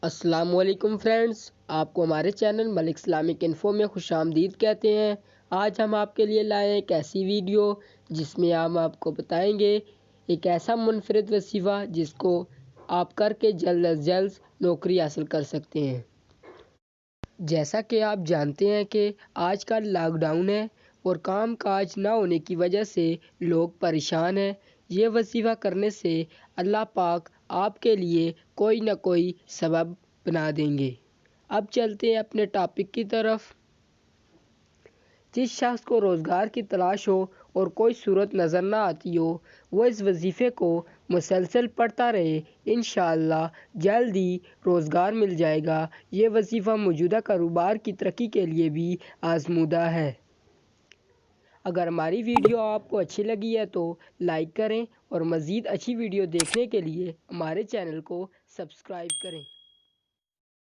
السلام علیکم فرینڈز، آپ کو ہمارے چینل ملک اسلامک انفو میں خوش آمدید کہتے ہیں۔ آج ہم آپ کے لیے لائے ایک ایسی ویڈیو جس میں ہم آپ کو بتائیں گے ایک ایسا منفرد وظیفہ جس کو آپ کر کے جلد از جلد نوکری حاصل کر سکتے ہیں۔ جیسا کہ آپ جانتے ہیں کہ آج کل لاک ڈاؤن ہے اور کام کاج نہ ہونے کی وجہ سے لوگ پریشان ہیں۔ یہ وظیفہ کرنے سے اللہ پاک آپ کے لیے کوئی نہ کوئی سبب بنا دیں گے۔ اب چلتے ہیں اپنے ٹاپک کی طرف۔ جس شخص کو روزگار کی تلاش ہو اور کوئی صورت نظر نہ آتی ہو، وہ اس وظیفے کو مسلسل پڑھتا رہے، انشاءاللہ جلد ہی روزگار مل جائے گا۔ یہ وظیفہ موجودہ کاروبار کی ترقی کے لیے بھی آزمودہ ہے۔ اگر ہماری ویڈیو آپ کو اچھی لگی ہے تو لائک کریں اور مزید اچھی ویڈیو دیکھنے کے لیے ہمارے چینل کو سبسکرائب کریں۔